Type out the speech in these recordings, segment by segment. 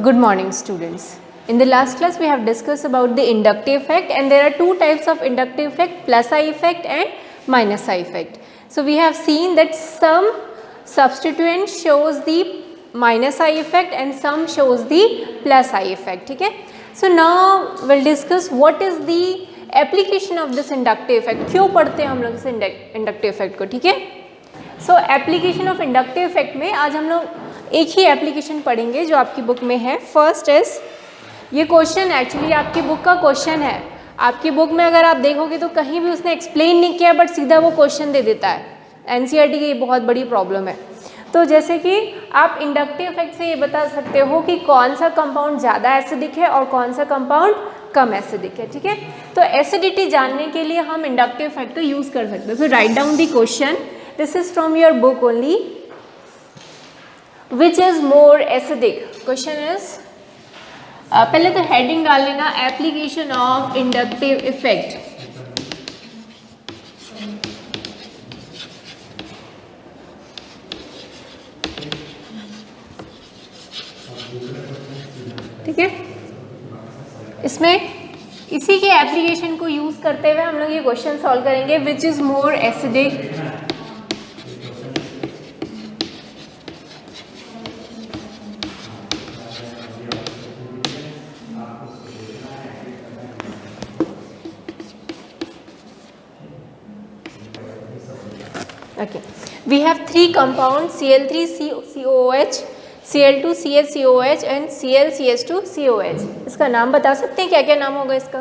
Good morning, students. In the last class we have discussed about the inductive effect, and there are two types of inductive effect, plus I effect and minus I effect. So we have seen that some substituent shows the minus I effect and some shows the plus I effect. ठीक है? So now we'll discuss what is the application of this inductive effect. क्यों पढ़ते हैं हम लोग इस inductive effect को? ठीक है? So application of inductive effect में आज हम लोग एक ही एप्लीकेशन पढ़ेंगे जो आपकी बुक में है. फर्स्ट इज ये क्वेश्चन एक्चुअली आपकी बुक का क्वेश्चन है. आपकी बुक में अगर आप देखोगे तो कहीं भी उसने एक्सप्लेन नहीं किया बट सीधा वो क्वेश्चन दे देता है. एनसीईआरटी की ये बहुत बड़ी प्रॉब्लम है. तो जैसे कि आप इंडक्टिव इफेक्ट से ये बता सकते हो कि कौन सा कंपाउंड ज़्यादा एसिडिक है और कौन सा कंपाउंड कम एसिडिक है. ठीक है, तो एसिडिटी जानने के लिए हम इंडक्टिव इफेक्ट का यूज़ कर सकते हैं. So write down the question. This is from your book only. Which is more acidic? Question is पहले तो हेडिंग डाल लेना, एप्लीकेशन ऑफ इंडक्टिव इफेक्ट. ठीक है, इसमें इसी के एप्लीकेशन को यूज करते हुए हम लोग ये क्वेश्चन सॉल्व करेंगे. Which is more acidic? Okay, we have three compounds Cl3COOH, Cl2CHCOOH and ClCH2COOH. इसका नाम बता सकते हैं? क्या क्या नाम होगा इसका?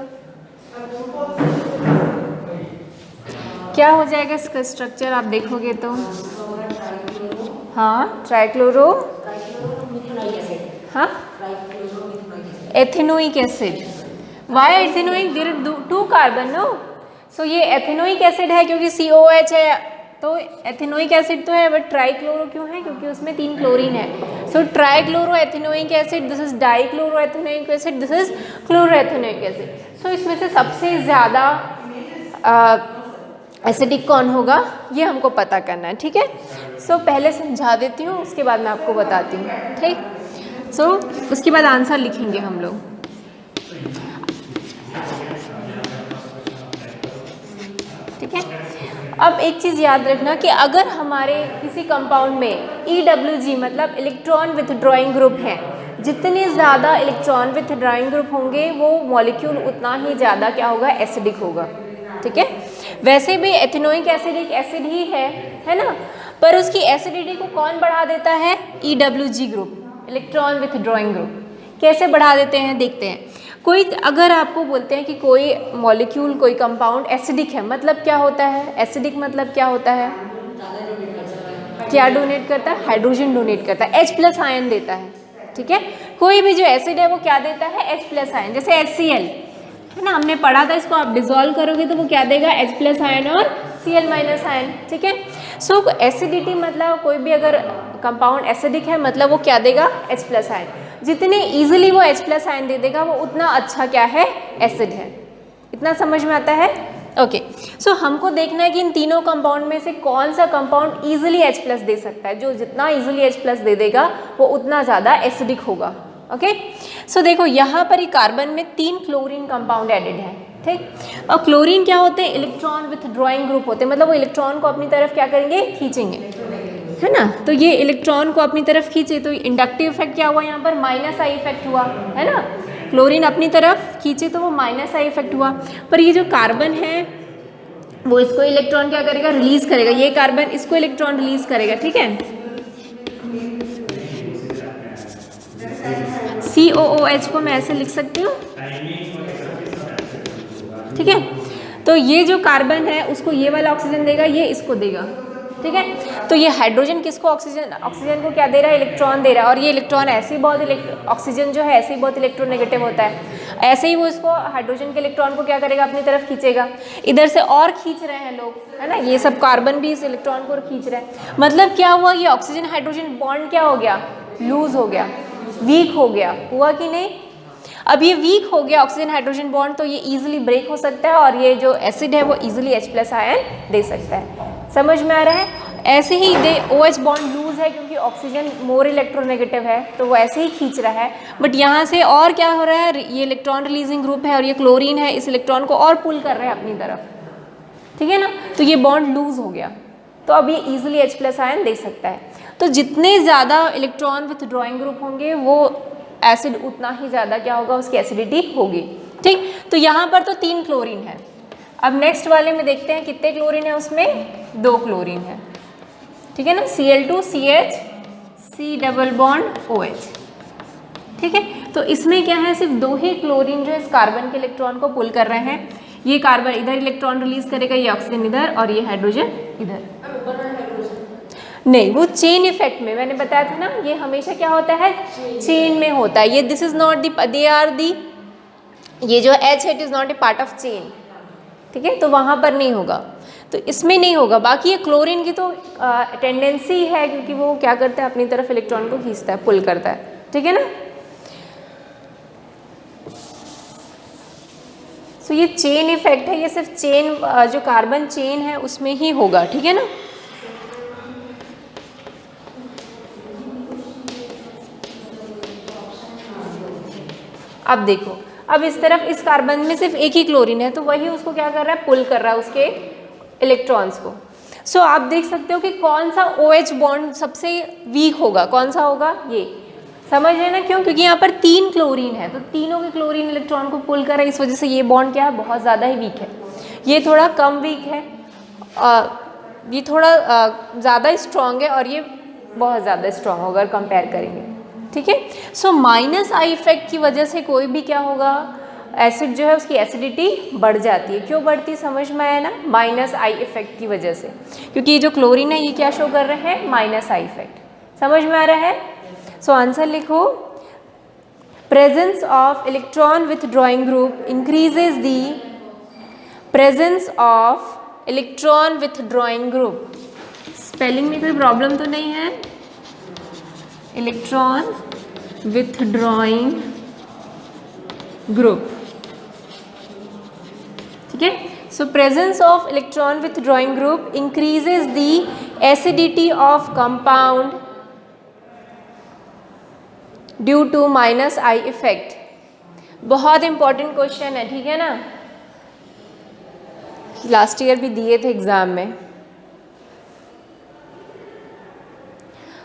क्या हो जाएगा इसका स्ट्रक्चर आप देखोगे तो? हाँ, ट्राइक्लोरो, हाँ, ethanoic acid. Why ethanoic? There are two carbon, no. So ये एथेनोइक एसिड है क्योंकि COOH है, तो एथेनोइक एसिड तो है, बट ट्राइक्लोरो क्यों है? क्योंकि उसमें 3 क्लोरीन है. So trichloro ethanoic acid, this is dichloro ethanoic acid, this is chloro ethanoic acid. So इसमें से सबसे ज़्यादा एसिडिक कौन होगा ये हमको पता करना है. ठीक है, सो पहले समझा देती हूँ, उसके बाद मैं आपको बताती हूँ. ठीक, सो उसके बाद आंसर लिखेंगे हम लोग. ठीक है, अब एक चीज़ याद रखना कि अगर हमारे किसी कंपाउंड में EWG मतलब इलेक्ट्रॉन विथड्रॉइंग ग्रुप है, जितने ज़्यादा इलेक्ट्रॉन विथड्रॉइंग ग्रुप होंगे वो मॉलिक्यूल उतना ही ज़्यादा क्या होगा? एसिडिक होगा. ठीक है, वैसे भी एथेनोइक एसिड एक एसिड ही है ना, पर उसकी एसिडिटी को कौन बढ़ा देता है? EWG group, electron withdrawing group. कैसे बढ़ा देते हैं देखते हैं. कोई अगर आपको बोलते हैं कि कोई मॉलिक्यूल, कोई कंपाउंड एसिडिक है, मतलब क्या होता है? एसिडिक मतलब क्या होता है? क्या डोनेट करता है? हाइड्रोजन डोनेट करता है, H+ आयन देता है. ठीक है, कोई भी जो एसिड है वो क्या देता है? H+ ion. जैसे HCl है ना, हमने पढ़ा था, इसको आप डिजोल्व करोगे तो वो क्या देगा? H+ आयन और Cl- आयन. ठीक है, सो एसिडिटी मतलब कोई भी अगर कंपाउंड एसिडिक है मतलब वो क्या देगा? H+ ion. जितने इजीली वो H+ आयन दे देगा वो उतना अच्छा क्या है? एसिड है. इतना समझ में आता है? ओके, सो हमको देखना है कि इन तीनों कंपाउंड में से कौन सा कंपाउंड इजीली H+ दे सकता है. जो जितना इजीली H+ दे देगा वो उतना ज़्यादा एसिडिक होगा. ओके, सो देखो यहाँ पर ही कार्बन में 3 क्लोरीन कंपाउंड एडेड है. ठीक, और क्लोरीन क्या होते हैं? इलेक्ट्रॉन विथड्रॉइंग ग्रुप होते हैं, मतलब वो इलेक्ट्रॉन को अपनी तरफ क्या करेंगे? खींचेंगे, है ना. तो ये इलेक्ट्रॉन को अपनी तरफ खींचे तो इंडक्टिव इफेक्ट क्या हुआ? यहाँ पर माइनस आई इफेक्ट हुआ, है ना. क्लोरीन अपनी तरफ खींचे तो वो माइनस आई इफेक्ट हुआ. पर ये जो कार्बन है वो इसको इलेक्ट्रॉन क्या करेगा? रिलीज करेगा. ये कार्बन इसको इलेक्ट्रॉन रिलीज करेगा. ठीक है, COOH को मैं ऐसे लिख सकती हूँ. ठीक है, तो ये जो कार्बन है उसको ये वाला ऑक्सीजन देगा, ये इसको देगा. ठीक है, तो ये हाइड्रोजन किसको? ऑक्सीजन को क्या दे रहा है? इलेक्ट्रॉन दे रहा है. और ये इलेक्ट्रॉन ऐसे ही बहुत ऑक्सीजन जो है ऐसे ही बहुत इलेक्ट्रोनेगेटिव होता है. ऐसे ही वो इसको हाइड्रोजन के इलेक्ट्रॉन को क्या करेगा? अपनी तरफ खींचेगा. इधर से और खींच रहे हैं लोग, है ना, ये सब कार्बन भी इस इलेक्ट्रॉन को खींच रहे हैं. मतलब क्या हुआ? ये ऑक्सीजन हाइड्रोजन बॉन्ड क्या हो गया? लूज हो गया, वीक हो गया. हुआ कि नहीं? अब ये वीक हो गया ऑक्सीजन हाइड्रोजन बॉन्ड, तो ये इजीली ब्रेक हो सकता है और ये जो एसिड है वो इजीली H+ आयन दे सकता है. समझ में आ रहा है? ऐसे ही OH बॉन्ड लूज है क्योंकि ऑक्सीजन मोर इलेक्ट्रोनेगेटिव है तो वो ऐसे ही खींच रहा है, बट यहाँ से और क्या हो रहा है, ये इलेक्ट्रॉन रिलीजिंग ग्रुप है और ये क्लोरीन है, इस इलेक्ट्रॉन को और पुल कर रहा है अपनी तरफ, ठीक है ना, तो ये बॉन्ड लूज हो गया, तो अब ये ईजिली H+ आयन दे सकता है। तो जितने ज़्यादा इलेक्ट्रॉन विथ ड्रॉइंग ग्रुप होंगे वो एसिड उतना ही ज़्यादा क्या होगा, उसकी एसिडिटी होगी, ठीक। तो यहाँ पर तो 3 क्लोरीन है। अब नेक्स्ट वाले में देखते हैं कितने क्लोरीन है, उसमें 2 क्लोरीन है, ठीक है ना, Cl2CH C double bond OH, ठीक है। तो इसमें क्या है, सिर्फ 2 ही क्लोरीन जो है इस कार्बन के इलेक्ट्रॉन को पुल कर रहे हैं, ये कार्बन इधर इलेक्ट्रॉन रिलीज करेगा, ये ऑक्सीजन इधर और ये हाइड्रोजन इधर। नहीं, वो चेन इफेक्ट में मैंने बताया था ना, ये हमेशा क्या होता है, चेन में होता है, ये this is not the, they are the, ये जो H it is not a part of chain, ठीक है, तो वहाँ पर नहीं होगा, तो इसमें नहीं होगा। बाकी ये क्लोरीन की तो टेंडेंसी है क्योंकि वो क्या करता है, अपनी तरफ इलेक्ट्रॉन को खींचता है, पुल करता है, ठीक है ना। तो ये चेन इफेक्ट है, ये सिर्फ चेन जो कार्बन चेन है उसमें ही होगा, ठीक है ना। अब देखो, अब इस तरफ इस कार्बन में सिर्फ एक ही क्लोरीन है तो वही उसको क्या कर रहा है, पुल कर रहा है उसके इलेक्ट्रॉन्स को। सो आप देख सकते हो कि कौन सा OH बॉन्ड सबसे वीक होगा, कौन सा होगा, ये समझ रहे ना, क्यों, क्योंकि यहाँ पर 3 क्लोरीन है तो तीनों के क्लोरीन इलेक्ट्रॉन को पुल कर रहा है, इस वजह से ये बॉन्ड क्या है, बहुत ज़्यादा ही वीक है। ये थोड़ा कम वीक है, ये थोड़ा ज़्यादा स्ट्रॉन्ग है और ये बहुत ज़्यादा स्ट्रॉन्ग होगा अगर कंपेयर करेंगे, ठीक है। सो -I इफेक्ट की वजह से कोई भी क्या होगा, एसिड जो है उसकी एसिडिटी बढ़ जाती है। क्यों बढ़ती, समझ में आया ना, -I इफेक्ट की वजह से, क्योंकि ये जो क्लोरीन है ये क्या शो कर रहे हैं, -I इफेक्ट, समझ में आ रहा है। सो आंसर लिखो, presence of electron withdrawing group increases the presence of electron withdrawing group. Spelling में कोई प्रॉब्लम तो नहीं है, इलेक्ट्रॉन विथ ड्रॉइंग ग्रुप, ठीक है। So presence of electron withdrawing group increases the acidity of compound due to -I effect. बहुत important question है, ठीक है ना, लास्ट ईयर भी दिए थे एग्जाम में।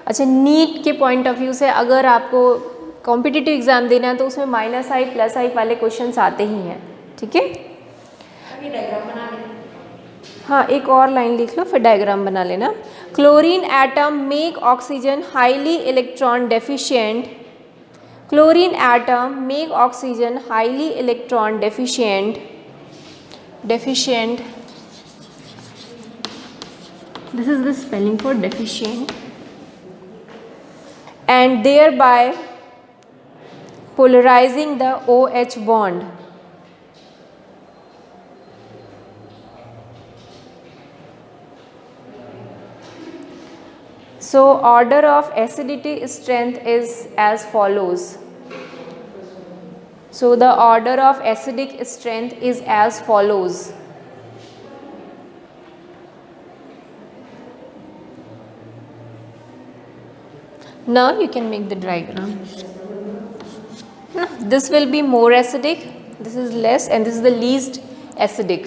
अच्छा, नीट के पॉइंट ऑफ व्यू से अगर आपको कॉम्पिटिटिव एग्जाम देना है तो उसमें -I +I वाले क्वेश्चंस आते ही हैं, ठीक है। हाँ, एक और लाइन लिख लो फिर डायग्राम बना लेना। Chlorine atom make oxygen highly electron deficient, chlorine atom make oxygen highly electron deficient this is the spelling for deficient, and thereby polarizing the OH bond. So order of acidity strength is as follows. So the order of acidic strength is as follows. Now you can make the diagram. This will be more acidic, this is less, and this is the least acidic.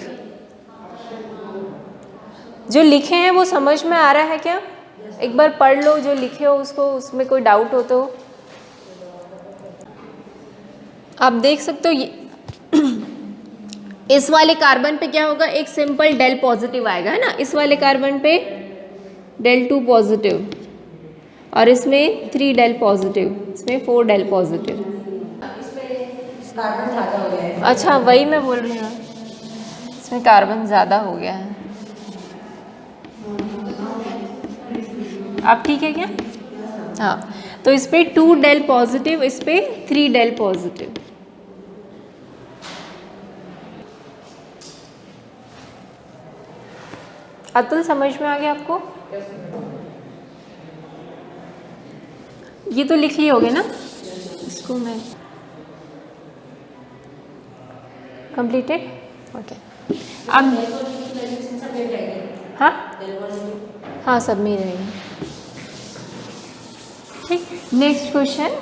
जो लिखे हैं वो समझ में आ रहा है क्या? एक बार पढ़ लो जो लिखे हो उसको, उसमें कोई डाउट हो तो आप देख सकते हो। इस वाले कार्बन पे क्या होगा, एक सिंपल डेल पॉजिटिव आएगा, है ना, इस वाले कार्बन पे del 2 पॉजिटिव और इसमें 3 डेल पॉजिटिव, इसमें 4 डेल पॉजिटिव। कार्बन ज़्यादा हो गया है। अच्छा, वही मैं बोल रही हूँ, इसमें कार्बन ज़्यादा हो गया है। अब ठीक है क्या? हाँ, तो इस पे 2 डेल पॉजिटिव, इस पे 3 डेल पॉजिटिव। अतुल समझ में आ गया आपको? ये तो लिख लिए होगे ना, इसको मैं कंप्लीटेड। ओके, अब हाँ हाँ सब में रहेगी। ठीक, नेक्स्ट क्वेश्चन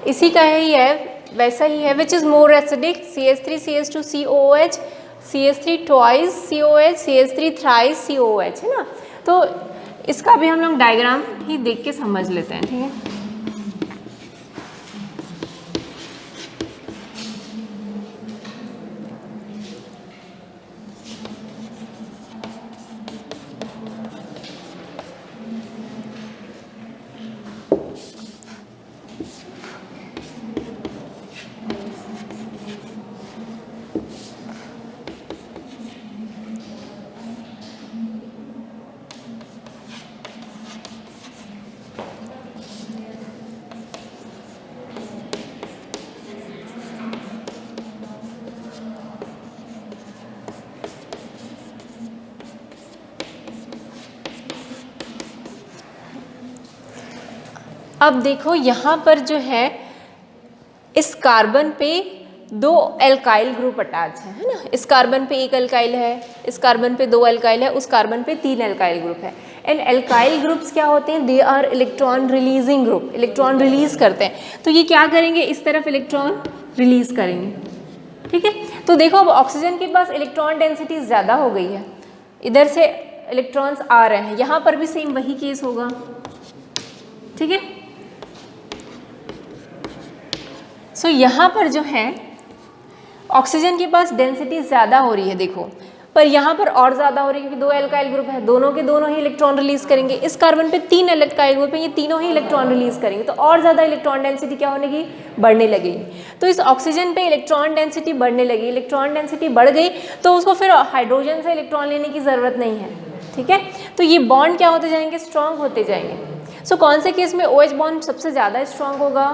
इसी का ही है, वैसा ही है। Which is more acidic, CH3 CH2 COOH, CH3 twice COH, CH3 thrice COOH, है ना। तो इसका भी हम लोग डायग्राम ही देख के समझ लेते हैं, ठीक है। अब देखो यहाँ पर जो है इस कार्बन पे 2 एल्काइल ग्रुप अटैच है ना। इस कार्बन पे 1 एल्काइल है, इस कार्बन पे 2 एल्काइल है, उस कार्बन पे 3 एल्काइल ग्रुप है। एंड एल्काइल ग्रुप्स क्या होते हैं, they are electron releasing group, electron release करते हैं। तो ये क्या करेंगे, इस तरफ इलेक्ट्रॉन रिलीज करेंगे, ठीक है। तो देखो अब ऑक्सीजन के पास इलेक्ट्रॉन डेंसिटी ज़्यादा हो गई है, इधर से इलेक्ट्रॉन्स आ रहे हैं, यहाँ पर भी सेम वही केस होगा, ठीक है। सो यहाँ पर जो है ऑक्सीजन के पास डेंसिटी ज़्यादा हो रही है देखो, पर यहाँ पर और ज़्यादा हो रही है क्योंकि 2 एल्काइल ग्रुप है, दोनों के दोनों ही इलेक्ट्रॉन रिलीज करेंगे। इस कार्बन पे 3 एल्काइल ग्रुप है, ये तीनों ही इलेक्ट्रॉन रिलीज करेंगे, तो और ज़्यादा इलेक्ट्रॉन डेंसिटी क्या होने की, बढ़ने लगेगी। तो इस ऑक्सीजन पे इलेक्ट्रॉन डेंसिटी बढ़ने लगी, इलेक्ट्रॉन डेंसिटी बढ़ गई तो उसको फिर हाइड्रोजन से इलेक्ट्रॉन लेने की ज़रूरत नहीं है, ठीक है। तो ये बॉन्ड क्या होते जाएंगे, स्ट्रॉन्ग होते जाएंगे। सो कौन से केस में OH बॉन्ड सबसे ज़्यादा स्ट्रॉन्ग होगा,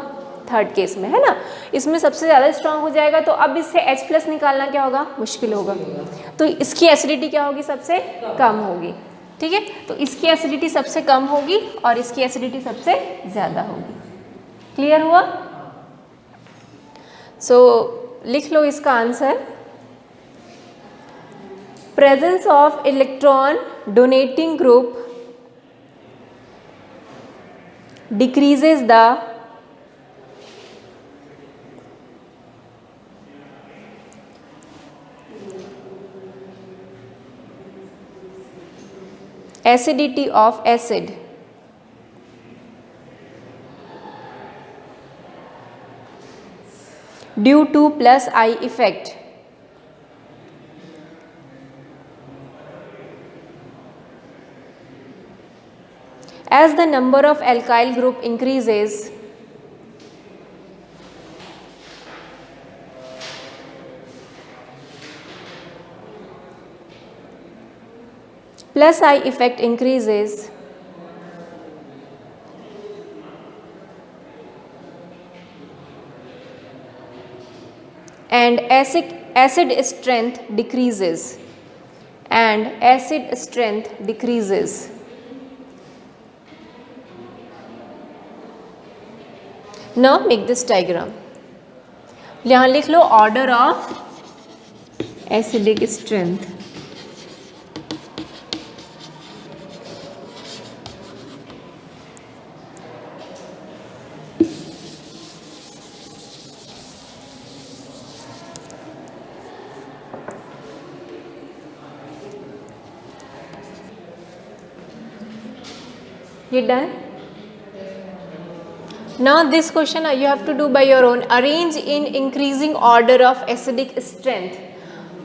थर्ड केस में, है ना, इसमें सबसे ज़्यादा स्ट्रांग हो जाएगा। तो अब इससे H+ निकालना क्या होगा, मुश्किल होगा, तो इसकी एसिडिटी क्या होगी, सबसे कम होगी, ठीक है। तो इसकी एसिडिटी सबसे कम होगी और इसकी एसिडिटी सबसे ज़्यादा होगी। क्लियर हुआ। सो लिख लो इसका answer, presence of electron donating group decreases the acidity of acid due to +I effect. As the number of alkyl group increases, +I effect increases, and acid strength decreases, and acid strength decreases. Now make this diagram. यहाँ लिख लो order of acidic strength. You done? Now this question you have to do by your own. Arrange in increasing order of acidic strength.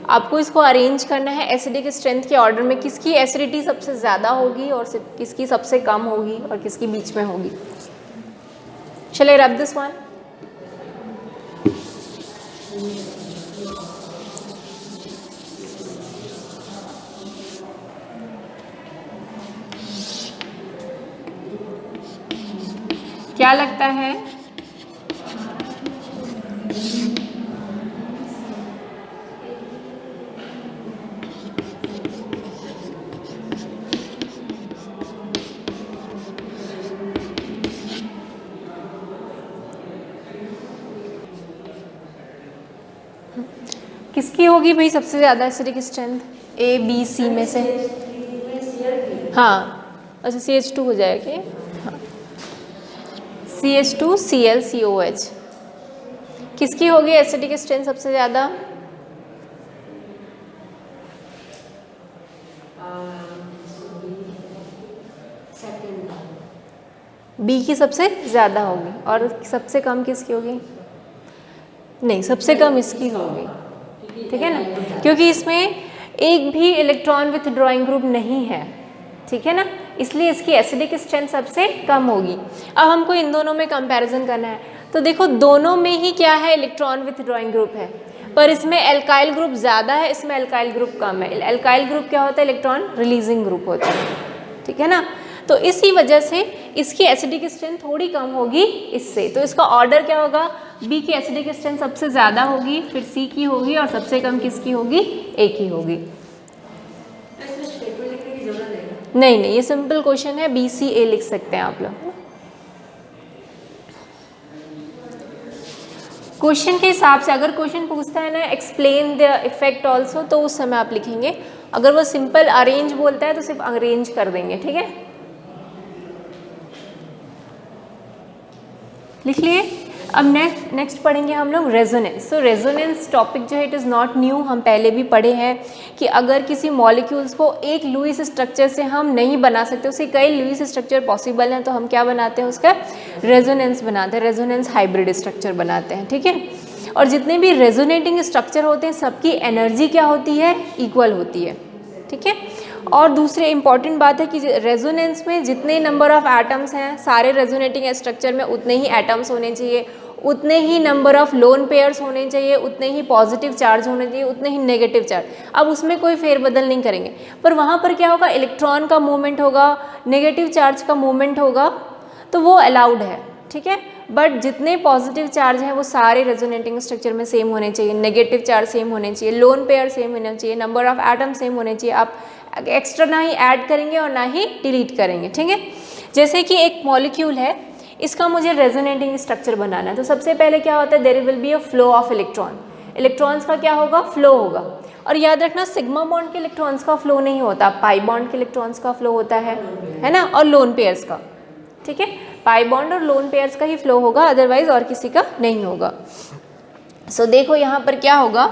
आपको इसको arrange करना है acidic strength के order में, किसकी acidity सबसे ज़्यादा होगी और किसकी सबसे कम होगी और किसकी बीच में होगी। Shall I rub this one? क्या लगता है, किसकी होगी भाई सबसे ज़्यादा acidic strength, A, B, C में से? हाँ अच्छा CH2 हो जाएगा कि CH2Cl COH। किसकी होगी एसिडिक स्ट्रेंथ सबसे ज़्यादा? बी की सबसे ज़्यादा होगी और सबसे कम किसकी होगी? नहीं, सबसे कम इसकी होगी, ठीक है ना, क्योंकि इसमें एक भी इलेक्ट्रॉन विथड्रॉइंग ग्रुप नहीं है, ठीक है ना, इसलिए इसकी एसिडिक स्ट्रेंथ सबसे कम होगी। अब हमको इन दोनों में कंपैरिजन करना है, तो देखो दोनों में ही क्या है, इलेक्ट्रॉन विथड्रॉइंग ग्रुप है, पर इसमें एल्काइल ग्रुप ज़्यादा है, इसमें एल्काइल ग्रुप कम है। एल्काइल ग्रुप क्या होता है? इलेक्ट्रॉन रिलीजिंग ग्रुप होता है, ठीक है ना, तो इसी वजह से इसकी एसिडिक स्ट्रेंथ थोड़ी कम होगी इससे। तो इसका ऑर्डर क्या होगा? बी की एसिडिक स्ट्रेंथ सबसे ज़्यादा होगी, फिर सी की होगी और सबसे कम किसकी होगी? ए की होगी। नहीं, ये सिंपल क्वेश्चन है, BCA लिख सकते हैं आप लोग। क्वेश्चन के हिसाब से अगर क्वेश्चन पूछता है ना एक्सप्लेन द इफेक्ट ऑल्सो, तो उस समय आप लिखेंगे। अगर वो सिंपल अरेंज बोलता है तो सिर्फ अरेंज कर देंगे, ठीक है, लिख लिए। अब नेक्स्ट पढ़ेंगे हम लोग रेजोनेंस। तो रेजोनेंस टॉपिक जो है इट इज़ नॉट न्यू, हम पहले भी पढ़े हैं कि अगर किसी मॉलिक्यूल्स को एक लुईस स्ट्रक्चर से हम नहीं बना सकते, उसे कई लुईस स्ट्रक्चर पॉसिबल हैं, तो हम क्या बनाते हैं? उसका रेजोनेंस बनाते हैं, रेजोनेंस हाइब्रिड स्ट्रक्चर बनाते हैं, ठीक है। और जितने भी रेजोनेटिंग स्ट्रक्चर होते हैं सबकी एनर्जी क्या होती है? इक्वल होती है, ठीक है। और दूसरे इंपॉर्टेंट बात है कि रेजोनेंस में जितने नंबर ऑफ एटम्स हैं सारे रेजोनेटिंग स्ट्रक्चर में उतने ही एटम्स होने चाहिए, उतने ही नंबर ऑफ लोन पेयर्स होने चाहिए, उतने ही पॉजिटिव चार्ज होने चाहिए, उतने ही नेगेटिव चार्ज। अब उसमें कोई फेरबदल नहीं करेंगे, पर वहाँ पर क्या होगा? इलेक्ट्रॉन का मूवमेंट होगा, नेगेटिव चार्ज का मूवमेंट होगा, तो वो अलाउड है, ठीक है। बट जितने पॉजिटिव चार्ज हैं वो सारे रेजोनेटिंग स्ट्रक्चर में सेम होने चाहिए, नेगेटिव चार्ज सेम होने चाहिए, लोन पेयर सेम होना चाहिए, नंबर ऑफ एटम सेम होने चाहिए। आप एक्स्ट्रा ना ही ऐड करेंगे और ना ही डिलीट करेंगे, ठीक है। जैसे कि एक मॉलिक्यूल है, इसका मुझे रेजोनेटिंग स्ट्रक्चर बनाना है, तो सबसे पहले क्या होता है? There will be a flow of electron, electrons का क्या होगा? फ्लो होगा। और याद रखना सिग्मा बॉन्ड के इलेक्ट्रॉन्स का फ्लो नहीं होता, पाई बॉन्ड के इलेक्ट्रॉन्स का फ्लो होता है ना, और लोन पेयर्स का, ठीक है, पाई बॉन्ड और लोन पेयर्स का ही फ्लो होगा, अदरवाइज और किसी का नहीं होगा। सो देखो यहाँ पर क्या होगा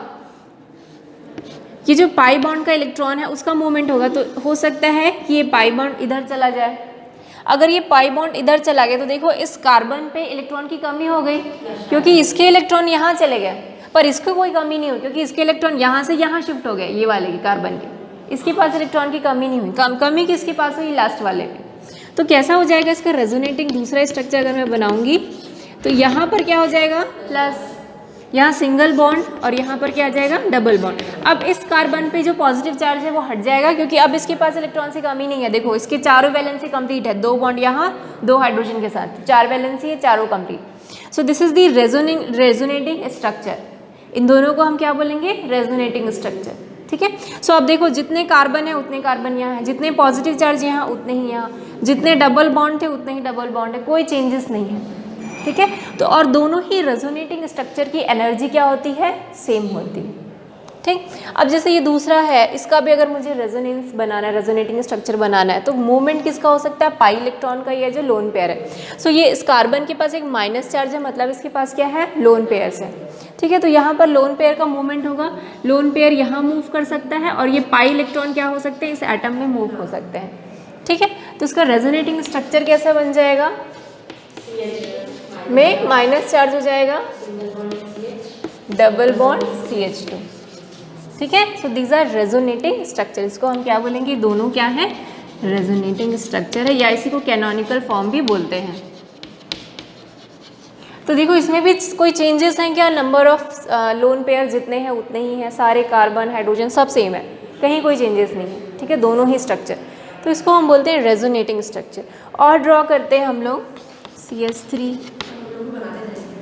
कि जो पाई बॉन्ड का इलेक्ट्रॉन है उसका मूवमेंट होगा, तो हो सकता है कि ये पाई बॉन्ड इधर चला जाए। अगर ये पाई बॉन्ड इधर चला गया तो देखो इस कार्बन पे इलेक्ट्रॉन की कमी हो गई, क्योंकि इसके इलेक्ट्रॉन यहाँ चले गए, पर इसको कोई कमी नहीं हुई क्योंकि इसके इलेक्ट्रॉन यहाँ से यहाँ शिफ्ट हो गए, ये वाले के कार्बन के, इसके पास इलेक्ट्रॉन की कमी नहीं हुई। कमी किसके पास हुई? लास्ट वाले पे। तो कैसा हो जाएगा इसका रेजोनेटिंग दूसरा स्ट्रक्चर अगर मैं बनाऊंगी, तो यहाँ पर क्या हो जाएगा? प्लस, यहाँ सिंगल बॉन्ड और यहाँ पर क्या आ जाएगा? Double bond. अब इस कार्बन पे जो पॉजिटिव चार्ज है वो हट जाएगा, क्योंकि अब इसके पास इलेक्ट्रॉन की कमी नहीं है। देखो इसके चारों वैलेंसी कंप्लीट है, 2 बॉन्ड यहाँ 2 हाइड्रोजन के साथ, 4 वैलेंसी है, चारों complete. So this is the resonating structure. इन दोनों को हम क्या बोलेंगे? रेजोनेटिंग स्ट्रक्चर, ठीक है। सो अब देखो जितने कार्बन है उतने कार्बन यहाँ है, जितने पॉजिटिव चार्ज यहाँ उतने ही यहाँ, जितने डबल बॉन्ड थे उतने ही डबल बॉन्ड है, कोई चेंजेस नहीं है, ठीक है। तो और दोनों ही रेजोनेटिंग स्ट्रक्चर की एनर्जी क्या होती है? सेम होती है, ठीक। अब जैसे ये दूसरा है, इसका भी अगर मुझे रेजोनेंस बनाना है, रेजोनेटिंग स्ट्रक्चर बनाना है, तो मूवमेंट किसका हो सकता है? पाई इलेक्ट्रॉन का, या जो लोन पेयर है। सो ये इस कार्बन के पास एक माइनस चार्ज है, मतलब इसके पास क्या है? लोन पेयर्स है, ठीक है। तो यहाँ पर लोन पेयर का मूवमेंट होगा, लोन पेयर यहाँ मूव कर सकता है और ये पाई इलेक्ट्रॉन क्या हो सकते हैं? इस एटम में मूव हो सकते हैं, ठीक है। तो इसका रेजोनेटिंग स्ट्रक्चर कैसा बन जाएगा? में माइनस चार्ज हो जाएगा, डबल बॉन्ड CH2, ठीक है। So these are resonating structure. इसको हम क्या बोलेंगे? दोनों क्या है? रेजोनेटिंग स्ट्रक्चर है, या इसी को कैनोनिकल फॉर्म भी बोलते हैं। तो देखो इसमें भी कोई चेंजेस हैं क्या? नंबर ऑफ लोन पेयर जितने हैं उतने ही हैं, सारे कार्बन हाइड्रोजन सब सेम है, कहीं कोई चेंजेस नहीं है, ठीक है, दोनों ही स्ट्रक्चर। तो इसको हम बोलते हैं रेजोनेटिंग स्ट्रक्चर। और ड्रॉ करते हैं हम लोग CH3,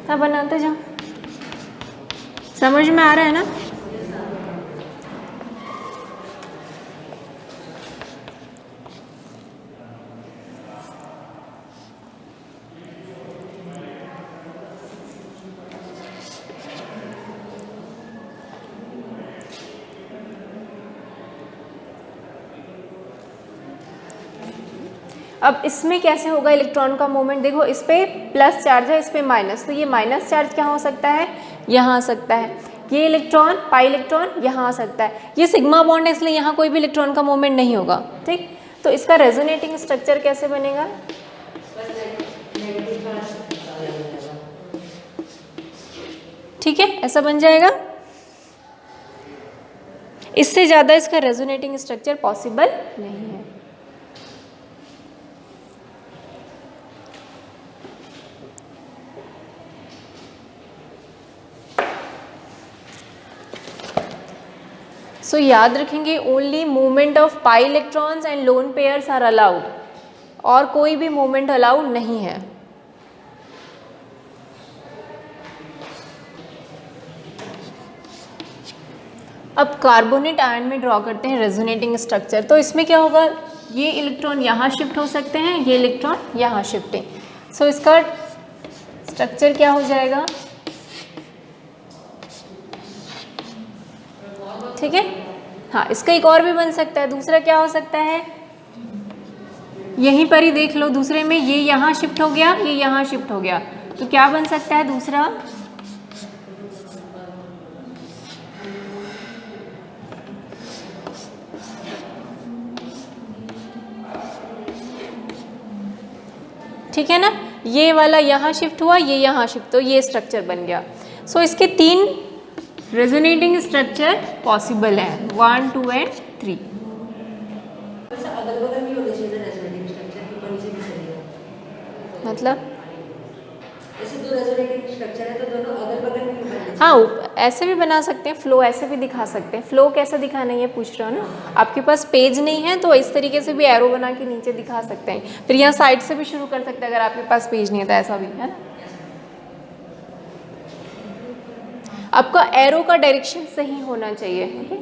हाँ बनाते जाओ, समझ में आ रहा है ना? अब इसमें कैसे होगा इलेक्ट्रॉन का मूवमेंट, देखो इस पे प्लस चार्ज है, इस पे माइनस, तो ये माइनस चार्ज क्या हो सकता है, यहाँ आ सकता है। ये इलेक्ट्रॉन पाई इलेक्ट्रॉन यहाँ आ सकता है। ये सिग्मा बॉन्ड है इसलिए यहाँ कोई भी इलेक्ट्रॉन का मूवमेंट नहीं होगा, ठीक। तो इसका रेजोनेटिंग स्ट्रक्चर कैसे बनेगा, ठीक है, ऐसा बन जाएगा। इससे ज़्यादा इसका रेजोनेटिंग स्ट्रक्चर पॉसिबल नहीं है। सो याद रखेंगे only movement of pi electrons and lone pairs are allowed, और कोई भी मूवमेंट अलाउड नहीं है। अब कार्बोनेट आयन में ड्रॉ करते हैं रेजोनेटिंग स्ट्रक्चर। तो इसमें क्या होगा, ये इलेक्ट्रॉन यहाँ शिफ्ट हो सकते हैं, ये इलेक्ट्रॉन यहाँ शिफ्टिंग। सो इसका स्ट्रक्चर क्या हो जाएगा, ठीक है। हाँ, इसका एक और भी बन सकता है, दूसरा क्या हो सकता है, यहीं पर ही देख लो, दूसरे में ये यहाँ शिफ्ट हो गया, ये यहाँ शिफ्ट हो गया, तो क्या बन सकता है दूसरा, ठीक है ना, ये वाला यहाँ शिफ्ट हुआ, ये यहाँ शिफ्ट, तो ये स्ट्रक्चर बन गया। सो इसके 3 रेजोनेटिंग स्ट्रक्चर पॉसिबल है, 1, 2 एंड 3। मतलब ऐसे 2 रेजोनेटिंग स्ट्रक्चर है तो दोनों अगल बगल में बने। हाँ, ऐसे भी बना सकते हैं, फ्लो ऐसे भी दिखा सकते हैं। फ्लो कैसे दिखाना है ये पूछ रहे हो ना, आपके पास पेज नहीं है तो इस तरीके से भी एरो बना के नीचे दिखा सकते हैं, फिर यहाँ साइड से भी शुरू कर सकते हैं अगर आपके पास पेज नहीं है तो, ऐसा भी है। आपका एरो का डायरेक्शन सही होना चाहिए, ओके।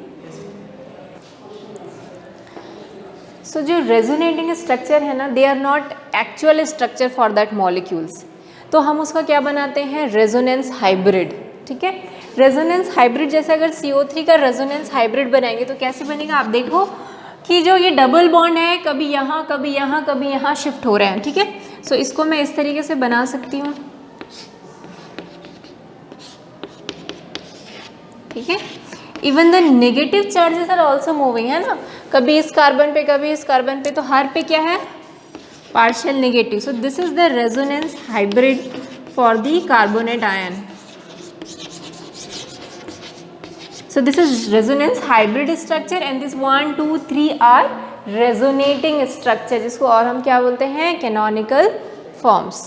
सो जो रेजोनेटिंग स्ट्रक्चर है ना, they are not actual structure for that molecules, तो हम उसका क्या बनाते हैं, रेजोनेंस हाइब्रिड, ठीक है। रेजोनेंस हाइब्रिड जैसे अगर CO3 का रेजोनेंस हाइब्रिड बनाएंगे तो कैसे बनेगा, आप देखो कि जो ये डबल बॉन्ड है कभी यहाँ कभी यहाँ कभी यहाँ शिफ्ट हो रहे हैं, ठीक है। सो इसको मैं इस तरीके से बना सकती हूँ, ठीक है। Even the negative charges are also moving, है ना, कभी इस कार्बन पे कभी इस कार्बन पे, तो हर पे क्या है, partial negative. So this is the resonance hybrid for the carbonate ion. So this is resonance hybrid structure and this 1, 2, 3 are resonating structure, जिसको और हम क्या बोलते हैं, canonical forms।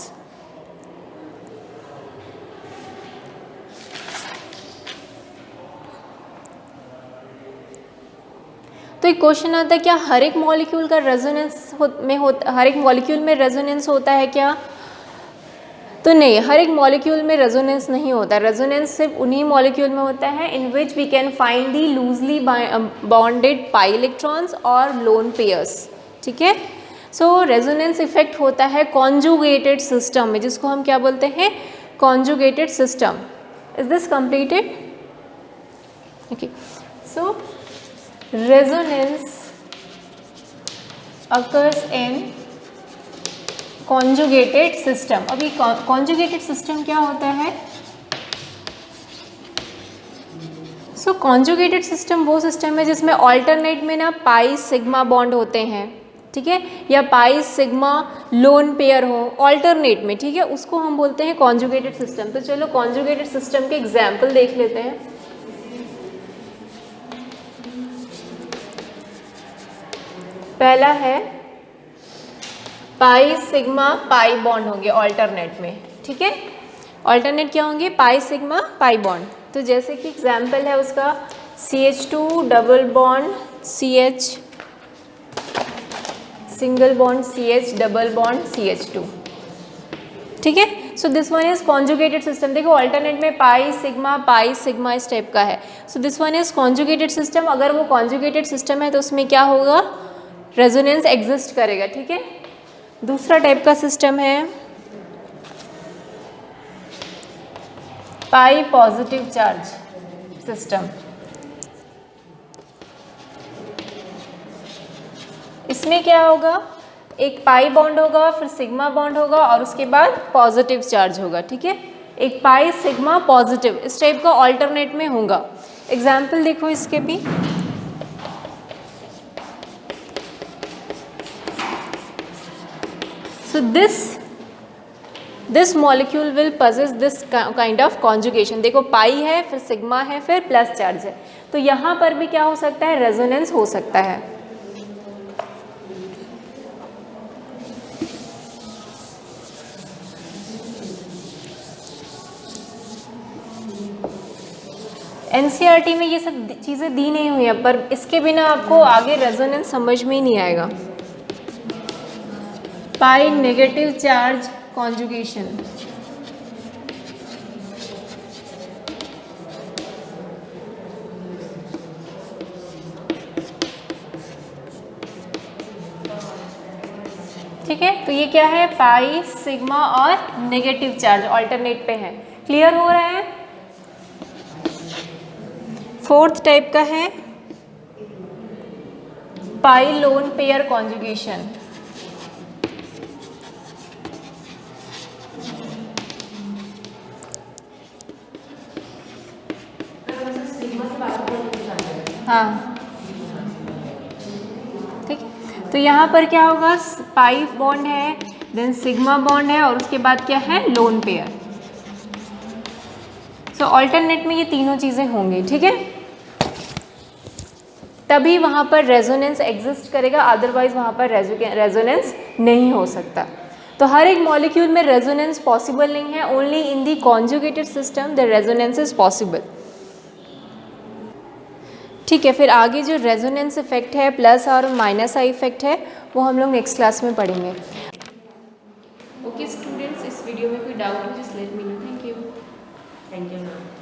तो एक क्वेश्चन आता है, क्या हर एक मॉलिक्यूल का रेजोनेंस हर एक मॉलिक्यूल में रेजोनेंस होता है क्या, तो नहीं, हर एक मॉलिक्यूल में रेजोनेंस नहीं होता। रेजोनेंस सिर्फ उन्हीं मॉलिक्यूल में होता है in which we can find the loosely bonded pi electrons और लोन पेयर्स, ठीक है। सो रेजोनेंस इफेक्ट होता है कॉन्जुगेटेड सिस्टम में, जिसको हम क्या बोलते हैं, conjugated system. Is this completed, okay. So resonance occurs in conjugated system. अभी कॉन्जुगेटेड सिस्टम क्या होता है, सो कॉन्जुगेटेड सिस्टम वो सिस्टम है जिसमें ऑल्टरनेट में ना पाई सिग्मा बॉन्ड होते हैं, ठीक है, या पाई सिग्मा लोन पेयर हो ऑल्टरनेट में, ठीक है, उसको हम बोलते हैं कॉन्जुगेटेड सिस्टम। तो चलो कॉन्जुगेटेड सिस्टम के एग्जाम्पल देख लेते हैं। पहला है पाई सिग्मा पाई बॉन्ड होंगे ऑल्टरनेट में, ठीक है। ऑल्टरनेट क्या होंगे, पाई सिग्मा पाई बॉन्ड। तो जैसे कि एग्जाम्पल है उसका CH2 double bond CH, single bond CH, double bond CH2, ठीक है। So this one is conjugated system. देखो ऑल्टरनेट में पाई सिग्मा इस टाइप का है। So this one is conjugated system. अगर वो कॉन्जुगेटेड सिस्टम है तो उसमें क्या होगा, रेजोनेंस एग्जिस्ट करेगा, ठीक है। दूसरा टाइप का सिस्टम है पाई पॉजिटिव चार्ज सिस्टम। इसमें क्या होगा, एक पाई बॉन्ड होगा, फिर सिग्मा बॉन्ड होगा और उसके बाद पॉजिटिव चार्ज होगा, ठीक है। एक पाई सिग्मा पॉजिटिव इस टाइप का ऑल्टरनेट में होगा। एग्जाम्पल देखो इसके भी, so this molecule will possess this kind of conjugation. देखो पाई है, फिर सिग्मा है, फिर प्लस चार्ज है, तो यहाँ पर भी क्या हो सकता है, रेजोनेंस हो सकता है। एनसीईआरटी में ये सब चीज़ें दी नहीं हुई हैं, पर इसके बिना आपको आगे रेजोनेंस समझ में ही नहीं आएगा। पाई नेगेटिव चार्ज कॉन्जुगेशन, ठीक है। तो ये क्या है, पाई सिग्मा और नेगेटिव चार्ज ऑल्टरनेट पे है। क्लियर हो रहा है। फोर्थ टाइप का है पाई लोन पेयर कॉन्जुगेशन। हाँ ठीक है, तो यहाँ पर क्या होगा, पाई बॉन्ड है, देन सिग्मा बॉन्ड है और उसके बाद क्या है, लोन पेयर। सो ऑल्टरनेट में ये तीनों चीज़ें होंगी, ठीक है, तभी वहाँ पर रेजोनेंस एग्जिस्ट करेगा, अदरवाइज वहाँ पर रेजोनेंस नहीं हो सकता। तो हर एक मॉलिक्यूल में रेजोनेंस पॉसिबल नहीं है, only in the conjugated system the resonance is possible. ठीक है, फिर आगे जो रेजोनेंस इफेक्ट है, प्लस और माइनस आई इफेक्ट है, वो हम लोग नेक्स्ट क्लास में पढ़ेंगे। ओके स्टूडेंट्स, इस वीडियो में कोई डाउट हो just let me know. Thank you.